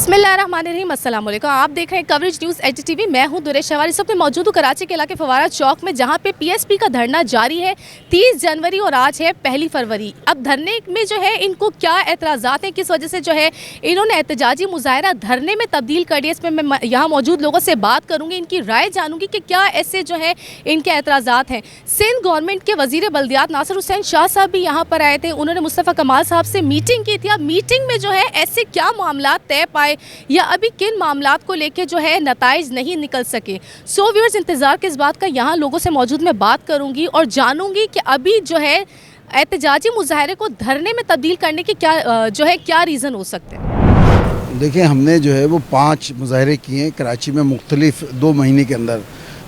बिस्मिल्लाहिर्रहमानिर्रहीम, अस्सलाम वालेकुम। आप देख रहे हैं कवरेज न्यूज़ एचटीवी। मैं हूं दुरेश शहवारी। इस वक्त मैं मौजूद हूं कराची के इलाके फवारा चौक में, जहां पे पीएसपी का धरना जारी है। 30 जनवरी और आज है 1 फरवरी। अब धरने में जो है इनको क्या एतराज़ात हैं, किस वजह से जो है इन्होंने एहतजाजी मुजाहरा धरने में तब्दील कर दिया, इसमें मैं यहाँ मौजूद लोगों से बात करूँगी, इनकी राय जानूँगी कि क्या ऐसे जो है इनके एतराज़ात हैं। सिंध गवर्नमेंट के वज़ीर बल्दियात नासिर हुसैन शाह साहब भी यहाँ पर आए थे। उन्होंने मुस्तफ़ा कमाल साहब से मीटिंग की थी। अब मीटिंग में जो है ऐसे क्या मामला तय पाए या अभी किन मामलात को लेके जो है नताइज नहीं निकल सके। सो व्यूअर्स, इंतज़ार किस बात का, यहाँ लोगों से मौजूद मैं बात करूँगी और जानूँगी कि अभी जो है एहतजाजी मुजाहरे को धरने में तब्दील करने के क्या रीज़न हो सकते हैं। देखिए, हमने जो है वो 5 मुजाहरे किए हैं कराची में मुख्तलिफ 2 महीने के अंदर।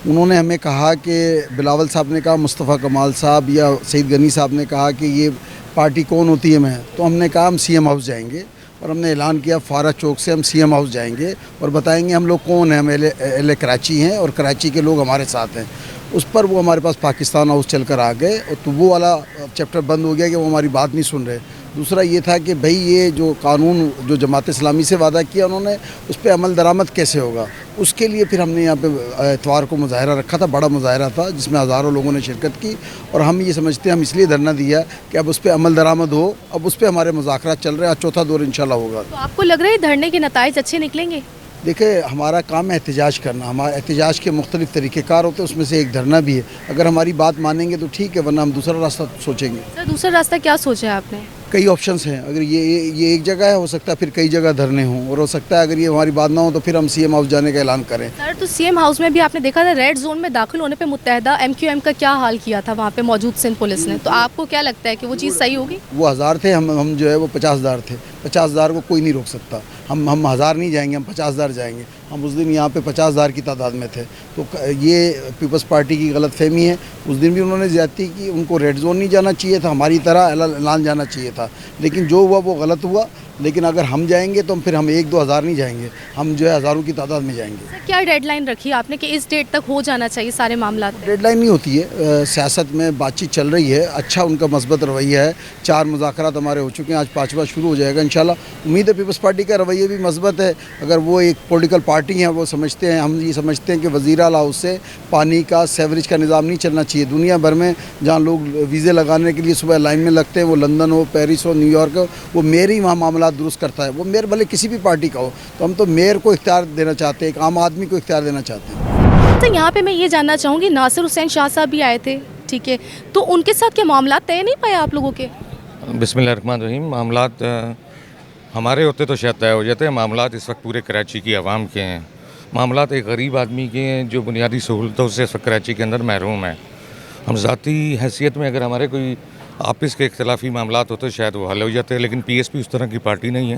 उन्होंने हमें कहा कि बिलावल साहब ने कहा, मुस्तफ़ा कमाल साहब या सईद गनी साहब ने कहा कि ये पार्टी कौन होती है मैं, तो हमने कहा हम सीएम हाउस जाएंगे और हमने ऐलान किया फवारा चौक से हम सीएम हाउस जाएंगे और बताएंगे हम लोग कौन हैं, हम एल कराची हैं और कराची के लोग हमारे साथ हैं। उस पर वो हमारे पास पाकिस्तान हाउस चल कर आ गए और तो वो वाला चैप्टर बंद हो गया कि वो हमारी बात नहीं सुन रहे। दूसरा ये था कि भाई ये जो कानून जो जमात इस्लामी से वादा किया उन्होंने, उस पर अमल दरामद कैसे होगा। उसके लिए फिर हमने यहाँ पे इतवार को मुजाहरा रखा था, बड़ा मुजाहरा था जिसमें हज़ारों लोगों ने शिरकत की और हम ये समझते हैं, हम इसलिए धरना दिया कि अब उस पर अमल दरामद हो। अब उस पर हमारे मुज़ाकरात चल रहे हैं, आज चौथा दौर इंशाल्लाह होगा। तो आपको लग रहा है धरने के नताइज अच्छे निकलेंगे? देखिए, हमारा काम है एहतजाज करना। हमारा एहतजाज के मुख्तलिफ तरीक़ेकार होते हैं, उसमें से एक धरना भी है। अगर हमारी बात मानेंगे तो ठीक है, वरना हम दूसरा रास्ता सोचेंगे। सर, दूसरा रास्ता क्या सोचा है आपने? कई ऑप्शंस हैं। अगर ये एक जगह है, हो सकता है फिर कई जगह धरने हों, और हो सकता है अगर ये हमारी बात ना हो तो फिर हम सीएम हाउस जाने का ऐलान करें। सर, तो सीएम हाउस में भी आपने देखा था रेड जोन में दाखिल होने पे मुत्तहदा एमक्यूएम का क्या हाल किया था वहाँ पे मौजूद सिंध पुलिस ने। तो आपको क्या लगता है कि वो चीज़ सही होगी? वो 1000 थे, हम जो है वो 50,000 थे। 50,000 को कोई नहीं रोक सकता। हम 1000 नहीं जाएंगे, हम 50,000 जाएंगे। हम उस दिन यहाँ पे 50,000 की तादाद में थे। तो ये पीपल्स पार्टी की गलत फहमी है। उस दिन भी उन्होंने ज्यादती की, उनको रेड जोन नहीं जाना चाहिए था, हमारी तरह ऐलान जाना चाहिए था। लेकिन जो हुआ वो गलत हुआ। लेकिन अगर हम जाएंगे तो फिर हम 1-2 हज़ार नहीं जाएंगे, हम जो है हज़ारों की तादाद में जाएंगे। सर, क्या डेडलाइन रखी आपने कि इस डेट तक हो जाना चाहिए सारे मामला? डेडलाइन नहीं होती है, सियासत में बातचीत चल रही है। अच्छा उनका मस्बत रवैया है। 4 मुज़ाकरात हमारे हो चुके हैं, आज 5वां शुरू हो जाएगा इंशाल्लाह। उम्मीद है पीपल्स पार्टी का रवैया भी मस्बत है। अगर वो एक पॉलिटिकल पार्टी है, वो समझते हैं, हम ये समझते हैं कि वज़ीर आला हाउस से पानी का सेवरेज का निज़ाम नहीं चलना चाहिए। दुनिया भर में जहाँ लोग वीज़े लगाने के लिए सुबह लाइन में लगते हैं, वो लंदन हो, पेरिस हो, न्यूयॉर्क हो, वो मेयर ही वहाँ मामला दुरुस्त करता है। वो मेयर भले किसी भी पार्टी का हो, तो हम तो मेयर को इख्तियार देना चाहते हैं, एक आम आदमी को इख्तियार देना चाहते हैं। तो यहाँ पे मैं ये जानना चाहूँगी, नासिर हुसैन शाह साहब भी आए थे, ठीक है, तो उनके साथ क्या मामला तय नहीं पाए आप लोगों के? बिस्मिल्लाहिर्रहमानिर्रहीम। मामलात हमारे होते तो शायद तय हो जाते हैं। मामलात इस वक्त पूरे कराची की आवाम के हैं। मामलात एक गरीब आदमी के हैं जो बुनियादी सहूलतों से इस वक्त कराची के अंदर महरूम है। हम ज़ाती हैसियत में अगर हमारे कोई आपस के इख्तलाफी मामलात होते शायद वो हल हो जाते हैं, लेकिन पीएसपी उस तरह की पार्टी नहीं है।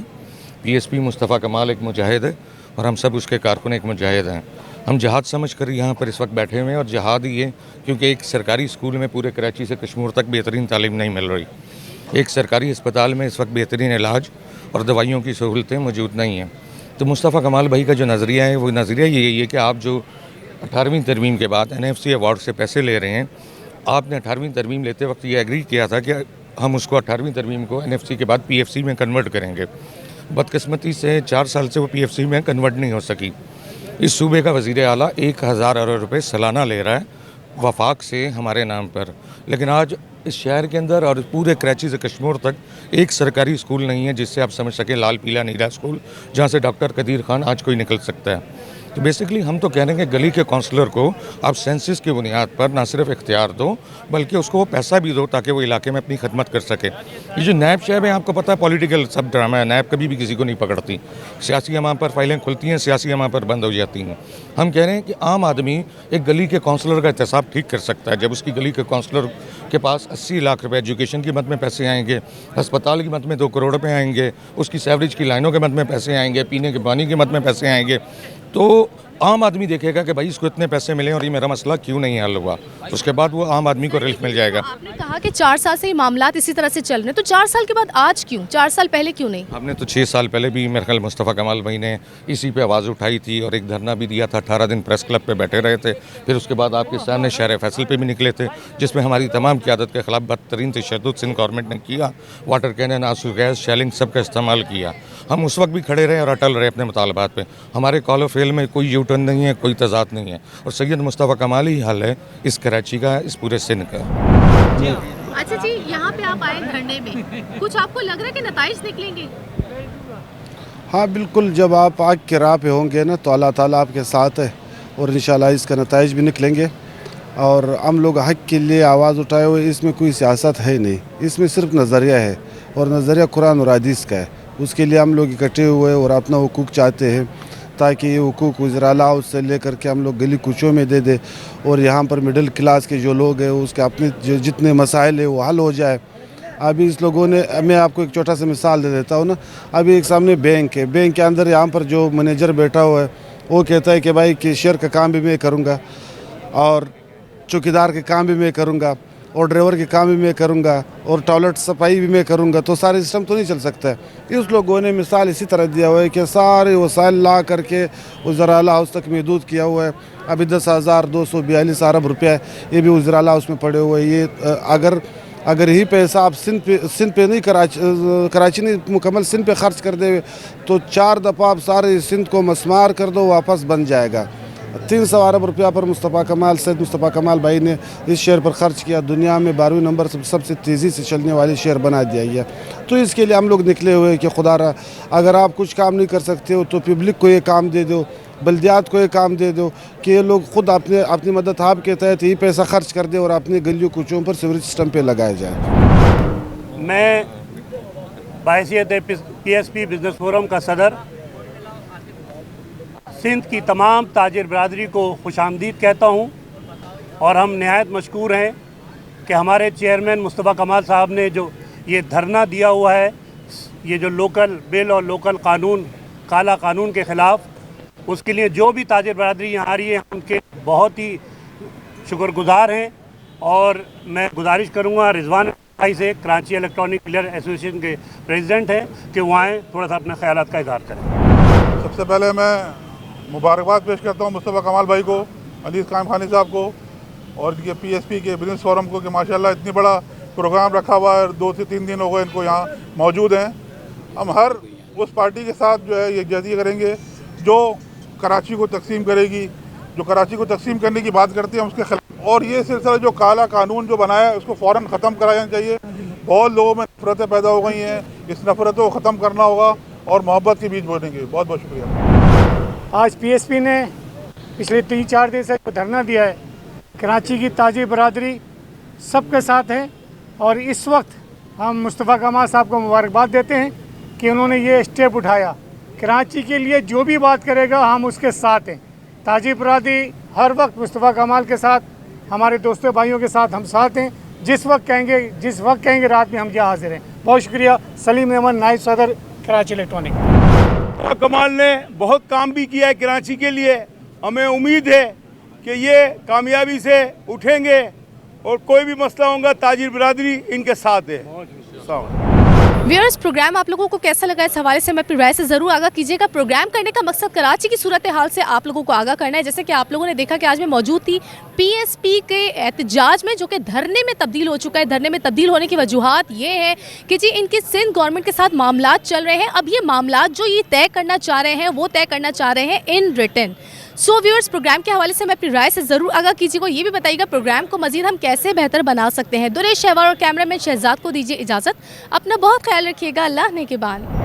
पीएसपी मुस्तफ़ा कमाल एक मुजाहिद है और हम सब उसके कारकुन एक मुजाहिद हैं। हम जहाद समझ कर यहाँ पर इस वक्त बैठे हुए हैं और जहाद ही है क्योंकि एक सरकारी स्कूल में पूरे कराची से कश्मीर तक बेहतरीन तालीम नहीं मिल रही। एक सरकारी अस्पताल में इस वक्त बेहतरीन इलाज और दवाइयों की सहूलतें मौजूद नहीं हैं। तो मुस्तफ़ा कमाल भाई का जो नज़रिया है वो नज़रिया यही है कि आप जो 18वीं तरमीम के बाद NFC अवार्ड से पैसे ले रहे हैं, आपने 18वीं तरमीम लेते वक्त ये एग्री किया था कि हम उसको 18वीं तरमीम को NFC के बाद PFC में कन्वर्ट करेंगे। बदकिस्मती से 4 साल से वो PFC में कन्वर्ट नहीं हो सकी। इस सूबे का वज़ीर आला 1000 अरब रुपये सालाना ले रहा है वफाक से हमारे नाम पर, लेकिन आज इस शहर के अंदर और पूरे कराची से कश्मीर तक एक सरकारी स्कूल नहीं है जिससे आप समझ सकें लाल पीला नीला स्कूल जहाँ से डॉक्टर कदीर खान आज कोई निकल सकता है। तो बेसिकली हम तो कह रहे हैं कि गली के काउंसलर को आप सेंसस की बुनियाद पर ना सिर्फ इख्तियार दो बल्कि उसको वो पैसा भी दो ताकि वो इलाके में अपनी खदमत कर सके। ये जो नैब शैब है, आपको पता है पॉलिटिकल सब ड्रामा है। नैब कभी भी किसी को नहीं पकड़ती। सियासी अमाम पर फाइलें खुलती हैं, सियासी अमाम पर बंद हो जाती हैं। हम कह रहे हैं कि आम आदमी एक गली के काउंसलर का एहतसाब ठीक कर सकता है। जब उसकी गली के काउंसलर के पास 80 लाख रुपए एजुकेशन की मद में पैसे आएंगे, अस्पताल की मद में 2 करोड़ रुपये आएंगे, उसकी सेवरेज की लाइनों के मद में पैसे आएंगे, पीने के पानी की मद में पैसे आएंगे, तो आम आदमी देखेगा कि भाई इसको इतने पैसे मिले और ये मेरा मसला क्यों नहीं हल हुआ, उसके बाद वो आम आदमी को रिलीफ मिल जाएगा। आपने कहा कि 4 साल से ये मामलात इसी तरह से चल रहे हैं, तो 4 साल के बाद आज क्यों, 4 साल पहले क्यों नहीं? हमने तो 6 साल पहले भी मेरे ख्याल मुस्तफ़ा कमाल भाई ने इसी पे आवाज़ उठाई थी और एक धरना भी दिया था, 18 दिन प्रेस क्लब पे बैठे रहे थे। फिर उसके बाद आपके सामने शहर फैसल पे भी निकले थे, जिसमें हमारी तमाम क़यादत के ख़िलाफ़ बदतरीन तशद्दुद सिंध गवर्नमेंट ने किया, वाटर कैनन, आंसू गैस, शेलिंग सब का इस्तेमाल किया। हम उस वक्त भी खड़े रहे और अटल रहे अपने मुतालबात पे। हमारे कॉल फेल में कोई यूटर्न नहीं है, कोई तजाद नहीं है, और सैयद मुस्तफ़ा कमाल ही हल है इस कराची का, इस पूरे सिंध का। अच्छा जी, यहाँ पे आप आए धरने में, कुछ आपको लग रहा है कि नताइज निकलेंगे? हाँ बिल्कुल, जब आप आग के राह पे होंगे ना तो अल्लाह ताला आपके साथ है और इंशाल्लाह इसका नताइज भी निकलेंगे। और हम लोग हक़ के लिए आवाज़ उठाए हुए, इसमें कोई सियासत है नहीं, इसमें सिर्फ नज़रिया है और नज़रिया कुरान और हदीस का है। उसके लिए हम लोग इकट्ठे हुए और अपना हुकूक चाहते हैं ताकि ये हुकूक वज़ीर-ए-आला हाउस से लेकर के हम लोग गली कूचों में दे दे और यहाँ पर मिडिल क्लास के जो लोग हैं उसके अपने जो जितने मसाइल है वो हल हो जाए। अभी इस लोगों ने, मैं आपको एक छोटा सा मिसाल दे देता हूँ ना, अभी एक सामने बैंक है, बैंक के अंदर यहाँ पर जो मैनेजर बैठा हुआ है वो कहता है कि भाई कैशियर का काम भी मैं करूँगा और चौकीदार के काम भी मैं करूँगा और ड्राइवर के काम भी मैं करूँगा और टॉयलेट सफाई भी मैं करूँगा, तो सारे सिस्टम तो नहीं चल सकता है। इस लोगों ने मिसाल इसी तरह दिया हुआ है कि सारे वसाइल ला करके वज़ीर-ए-आला हाउस तक महदूद किया हुआ है। अभी 10,242 अरब रुपया ये भी वज़ीर-ए-आला हाउस में पड़े हुए हैं। ये अगर यही पैसा आप सिंध पे नहीं, कराची नहीं, मुकम्मल सिंध पे खर्च कर दे तो 4 दफ़ा आप सारे सिंध को मस्मार कर दो, वापस बन जाएगा। 300 अरब रुपया पर सैयद मुस्तफ़ा कमाल भाई ने इस शेयर पर ख़र्च किया, दुनिया में 12वें नंबर सबसे तेज़ी से चलने वाली शेयर बना दिया गया। तो इसके लिए हम लोग निकले हुए कि खुदा रहा, अगर आप कुछ काम नहीं कर सकते हो तो पब्लिक को ये काम दे दो, बल्दियात को ये काम दे दो कि ये लोग खुद अपनी मदद आप के तहत ही पैसा खर्च कर दे और अपने गलियों कुचों पर सीवरेज सिस्टम पे लगाया जाए। मैं बाहैसियत PSP बिज़नेस फोरम का सदर सिंध की तमाम ताजिर बरादरी को खुशामदीद कहता हूँ और हम नहायत मशकूर हैं कि हमारे चेयरमैन मुस्तफ़ा कमाल साहब ने जो ये धरना दिया हुआ है, ये जो लोकल बिल और लोकल कानून, काला कानून के ख़िलाफ़, उसके लिए जो भी ताजिर बरादरी यहाँ आ रही है उनके बहुत ही शुक्रगुज़ार हैं। और मैं गुजारिश करूँगा रिजवान भाई से, कराची इलेक्ट्रॉनिक मीडिया एसोसिएशन के प्रेसिडेंट हैं, कि वो आएँ थोड़ा सा अपने ख्यालात का इज़हार करें। सबसे पहले मैं मुबारकबाद पेश करता हूँ मुस्तफ़ा कमाल भाई को, अजीज़ कायम खानी साहब को और ये PSP के बिज़नेस फोरम को कि माशाल्लाह इतनी बड़ा प्रोग्राम रखा हुआ है, 2 से 3 दिन हो गए इनको यहाँ मौजूद हैं। हम हर उस पार्टी के साथ जो है ये जदीद करेंगे जो कराची को तकसीम करेगी, जो कराची को तकसीम करने की बात करती है उसके खिलाफ। और ये सिलसिला जो काला कानून जो बनाया है उसको फ़ौरन ख़त्म कराया जाना चाहिए। बहुत लोगों में नफरतें पैदा हो गई हैं, इस नफरतों को ख़त्म करना होगा और मोहब्बत के बीच बोलेंगे। बहुत बहुत शुक्रिया। आज PSP ने पिछले 3-4 दिन से धरना दिया है, कराची की ताजिर बरादरी सबके साथ है और इस वक्त हम मुस्तफ़ा कमाल साहब को मुबारकबाद देते हैं कि उन्होंने ये स्टेप उठाया। कराची के लिए जो भी बात करेगा हम उसके साथ हैं। ताजिर बरादरी हर वक्त मुस्तफ़ा कमाल के साथ, हमारे दोस्तों भाइयों के साथ हम साथ हैं। जिस वक्त कहेंगे रात में हम यहाँ हाजिर हैं। बहुत शुक्रिया। सलीम अहमद, नायब सदर, कराची इलेक्ट्रॉनिक। कमाल ने बहुत काम भी किया है कराची के लिए। हमें उम्मीद है कि ये कामयाबी से उठेंगे और कोई भी मसला होगा ताजिर बरादरी इनके साथ है। व्यूअर्स, प्रोग्राम आप लोगों को कैसा लगा, इस हवाले से मैं अपनी राय से ज़रूर आगाह कीजिएगा। प्रोग्राम करने का मकसद कराची की सूरत हाल से आप लोगों को आगाह करना है। जैसे कि आप लोगों ने देखा कि आज मैं मौजूद थी PSP के एहतजाज में, जो कि धरने में तब्दील हो चुका है। धरने में तब्दील होने की वजूहात ये है कि जी इनके सिंध गवर्नमेंट के साथ मामलात चल रहे हैं। अब ये मामलात जो ये तय करना चाह रहे हैं वो तय करना चाह रहे हैं in written. So viewers, programme के हवाले से मैं अपनी राय से ज़रूर आगाह कीजिएगा। ये भी बताइएगा प्रोग्राम को मज़ीद हम कैसे बेहतर बना सकते हैं। दुरेश शहवार और कैमरामैन शहजाद को दीजिए इजाज़त। अपना बहुत ख्याल रखिएगा। अल्लाह ने के बाद।